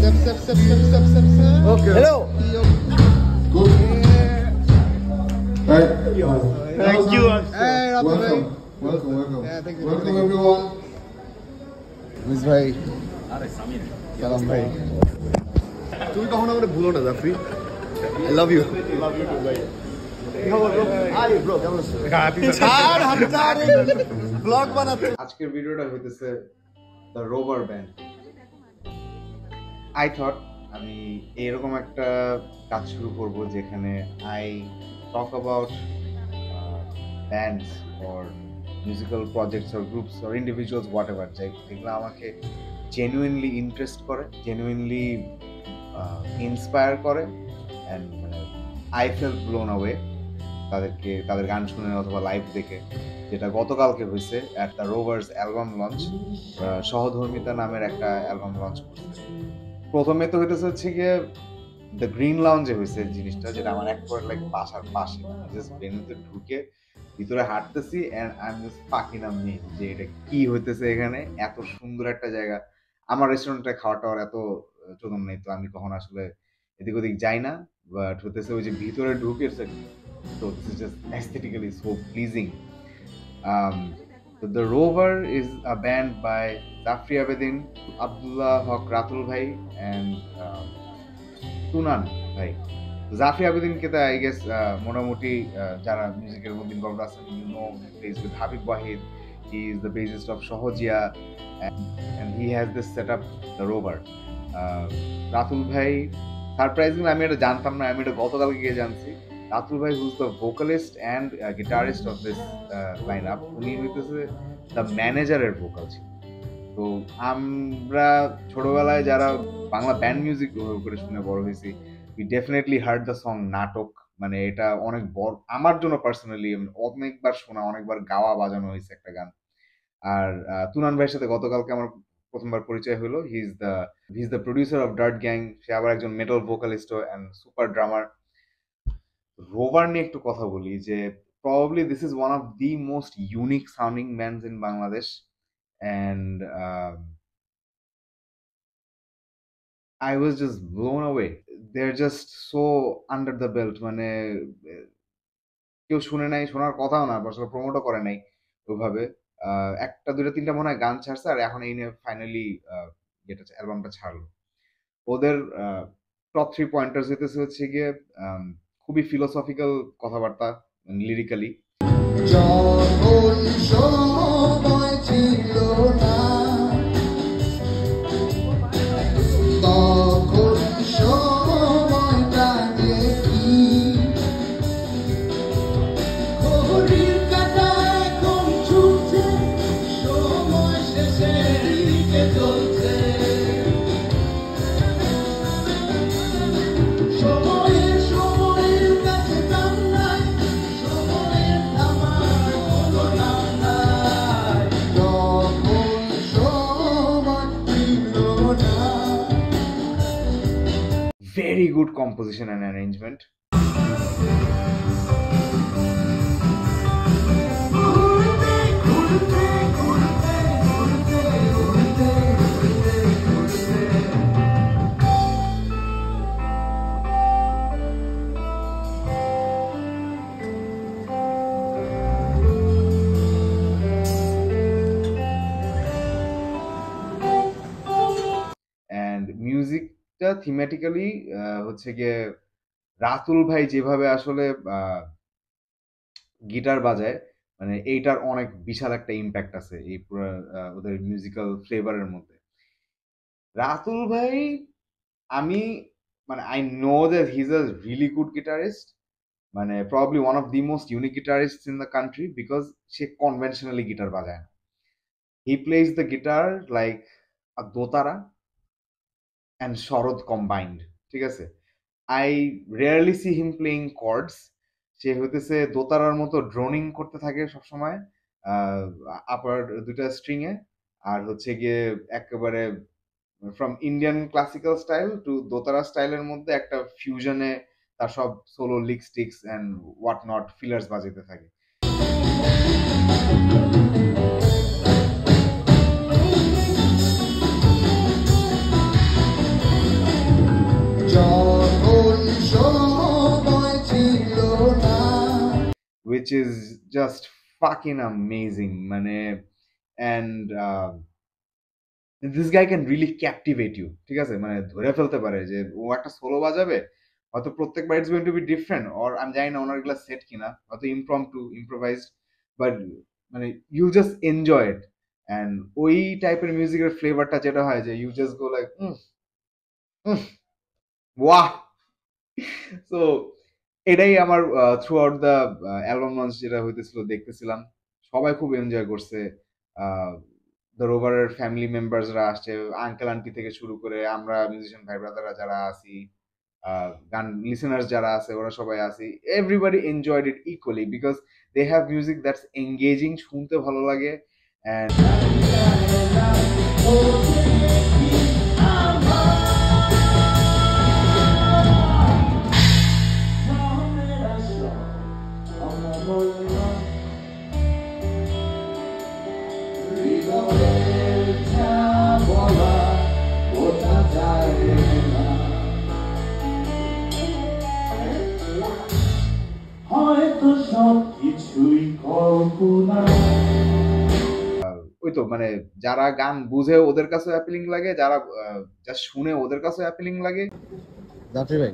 Okay. Hello. Good. Right. Thank you. Welcome. Yeah, thank you. Welcome everyone. Miss bhai. Salam bhai. তুমি কখনো আমাকে ভুলো না Jafri. I love you. Love you too bhai. আরে bro কেমন আছো? ছাড় হাত ছাড়। ব্লগ বানাতে। আজকের ভিডিওটা হইতেছে the rover band. I thought আমি এরকম একটা কাজ শুরু করব যেখানে I talk about bands or musical projects or groups or individuals whatever যেগুলো আমাকে genuinely interest করে, genuinely inspire করে and I felt blown away তাদের গান শুনে অথবা লাইভ দেখে, যেটা গতকালকে হয়েছে at the Rovers album launch. সহধর্মিতা নামের একটা অ্যালবাম লঞ্চ করছে। প্রথমে তো হচ্ছে গিয়ে দ্য গ্রিন লাউঞ্জে হয়েছে জিনিসটা, যেটা আমার একবার লাইক বাসার পাশে, জাস্ট ভেন্যুতে ঢুকে ভিতরে হাঁটতেছি and I am just fucking amazed যে এটা কি হইতেছে এখানে, এত সুন্দর একটা জায়গা। আমার রেস্টুরেন্টে খাওয়া টাওয়ার এত চলন নেই, তো আমি কখন আসলে এদিক ওদিক যাই না, বাট হতেছে ওই যে ভিতরে ঢুকেছে, তো this is just aesthetically so pleasing. The Rover is a band by Zafri Abedin, Abdullah Haq Ratul bhai and Tunan bhai. Zafri Abedin ke ta I guess motamoti jara music er moddhe involved achen, you know, he plays with Habib Wahid. He is the bassist of Shohojia and he has this setup the Rover. Ratul bhai surprisingly আমি এটা জানতাম না, আমি এটা গতকাল গিয়ে জানছি। রাতুল ভাই who's the vocalist and guitarist of this lineup, উনি হইতেছে দ্য ম্যানেজারের ভোকাল ছিল। তো আমরা ছোটবেলায় যারা বাংলা ব্যান্ড মিউজিক করে শুনে বড় হয়েছি, we definitely heard the song নাটক। মানে এটা অনেক বড় আমার জন্য পার্সোনালি, অনেকবার শোনা, অনেকবার গাওয়া বাজানো হয়েছে একটা গান। আর তুনান ভাইয়ের সাথে গতকালকে আমার প্রথমবার পরিচয় হলো। He is the producer of Dirt Gang. সে আবার একজন metal vocalist and super drummer. Rover নিয়ে একটু কথা বলি যে probably this is one of the most unique sounding bands in Bangladesh and I was just blown away. They're just so under the belt, মানে কেউ শুনে নাই, শোনার কথাও না, আসলে প্রমোটও করে নাই ওইভাবে। একটা দুইটা তিনটা মনে হয় গান ছাড়ছে, আর এখন এই নিয়ে ফাইনালি যেটা অ্যালবামটা ছাড়লো। ওদের টপ 3 পয়েন্টার্স হচ্ছে গিয়ে খুবই ফিলোসফিক্যাল কথাবার্তা লিরিক্যালি। Very good composition and arrangement. And music থিমেটিক্যালি হচ্ছে গিয়ে রাতুল ভাই যেভাবে আসলে গিটার বাজায়, মানে এইটার অনেক বিশাল একটা ইম্প্যাক্ট আছে এই পুরো ওদের মিউজিক্যাল ফ্লেভারের মধ্যে। রাতুল ভাই আমি I know that he is a really good guitarist, মানে probably one of the most unique guitarist in the country, because সে কনভেনশনালি গিটার বাজায় না। He plays the guitar like a dotara and Sharod combined, ঠিক আছে। I rarely see him playing chords. সে হইতেছে দোতারার মতো ড্রোনিং করতে থাকে সবসময় আপার দুইটা স্ট্রিং এ, আর হচ্ছে গিয়ে একেবারে from Indian classical style to dotara স্টাইলের মধ্যে একটা ফিউশনে তার সব solo lick sticks and what not fillers বাজাতে থাকে। which is just fucking amazing মানে and this guy can really captivate you, ঠিক আছে, মানে ধরে ফেলতে পারে যে ও একটা সোলো বাজাবে, হয়তো প্রত্যেকবার it's going to be different, or আমি জানি না ওনার এগুলা সেট কিনা, হয়তো ইমপ্রম্পটু ইম্প্রোভাইজড, বাট মানে you just enjoy it. And ওই টাইপের মিউজিকের ফ্লেভারটা যেটা হয় যে ইউ জাস্ট গো লাইক ওয়াহ। সো এটাই আমার throughout the album launch যেটা হইতেছিল দেখতেছিলাম, সবাই খুব এনজয় করছে। দ্য রোভারের ফ্যামিলি মেম্বার্সরা আসছে, আঙ্কেল আন্টি থেকে শুরু করে আমরা মিউজিশিয়ান ভাই ব্রাদাররা যারা আছি, গান লিসেনার্স যারা আছে ওরা সবাই আছি, everybody enjoyed it equally because they have music that's engaging, শুনতে ভালো লাগে। অ্যান্ড হয়তো সব কিছুই কল্পনা। ওই তো মানে যারা গান বুঝে ওদের কাছে অ্যাপিলিং লাগে, যারা জাস্ট শুনে ওদের কাছে অ্যাপিলিং লাগে। জাফরি ভাই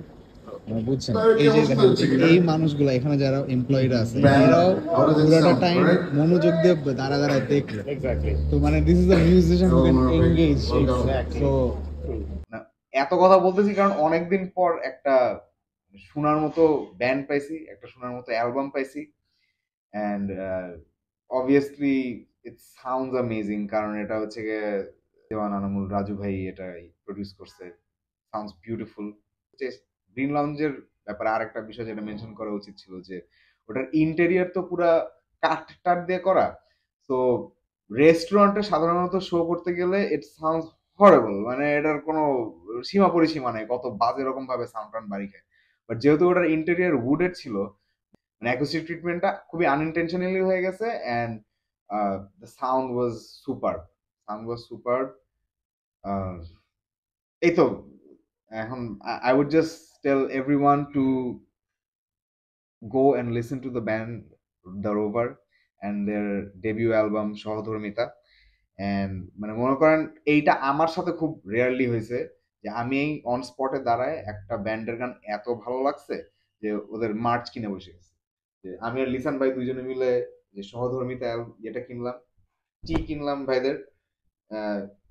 বুঝছেন, এই যে দেখেন এই মানুষগুলো এখানে যারা এমপ্লয়িরা আছে এরাও পুরোটা টাইম মনোযোগ দিয়ে দাঁড়া দাঁড়ায় দেখলো, তো মানে this is the musician who can engage. So এত কথা বলতেছি কারণ অনেকদিন পর একটা শোনার মতো ব্যান্ড পাইছি, একটা শোনার মতো অ্যালবাম পাইছি, and obviously it sounds amazing কারণ এটা হচ্ছে গিয়ে দেওয়ান আনামুল রাজু ভাই এটা প্রডিউস করছে, সাউন্ডস বিউটিফুল। গ্রিন লাউঞ্জের ব্যাপারে আরেকটা বিষয় যেটা মেনশন করা উচিত ছিল যে ওটার ইন্টেরিয়র তো পুরা কাঠ টাট দিয়ে করা, তো রেস্টুরেন্টে সাধারণত শো করতে গেলে ইট সাউন্ডস হরেবল, মানে এটার কোনো সীমা পরিসীমা নেই কত বাজে রকম ভাবে সাউন্ড টাউন্ড বাড়ি খায়। বাট যেহেতু ওটার ইন্টেরিয়র উডের ছিল, মানে অ্যাকুস্টিক ট্রিটমেন্টটা খুবই আনইনটেনশনালি হয়ে গেছে, and the sound was super, sound was super. এই তো এখন I would just tell everyone to go and listen to the band The Rover and their debut album সহধর্মিতা। and মানে মনে করেন এইটা আমার সাথে খুব রেয়ারলি হয়েছে যে আমি এই অন স্পটে দাঁড়ায় একটা ব্যান্ডের গান এত ভালো লাগছে যে ওদের মার্চ কিনে বসে গেছে। যে আমি আর লিসান ভাই দুইজনে মিলে যে সহধর্মিতা যেটা কিনলাম, টি কিনলাম ভাইদের,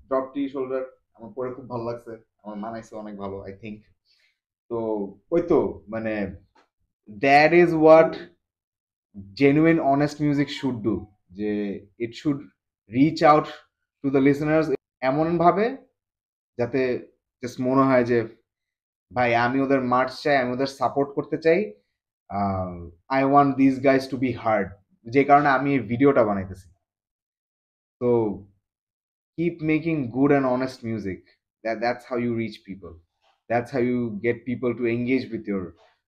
ড্রপ টি শোল্ডার, আমার পরে খুব ভালো লাগছে, আমার মানাইছে অনেক ভালো আই থিঙ্ক। তো ওই তো মানে that is what genuine honest music should do, যে it should reach out to the listeners এমন ভাবে যাতে জাস্ট মনে হয় যে ভাই আমি ওদের মার্চ চাই, আমি ওদের সাপোর্ট করতে চাই, I want this guys to be hard, যে কারণে আমি এই ভিডিওটা বানাইতেছি। তো keep making good and honest music. That's how you reach people. That's how you get people to engage with your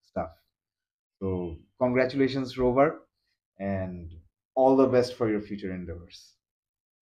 stuff. So congratulations, Rover, and all the best for your future endeavors.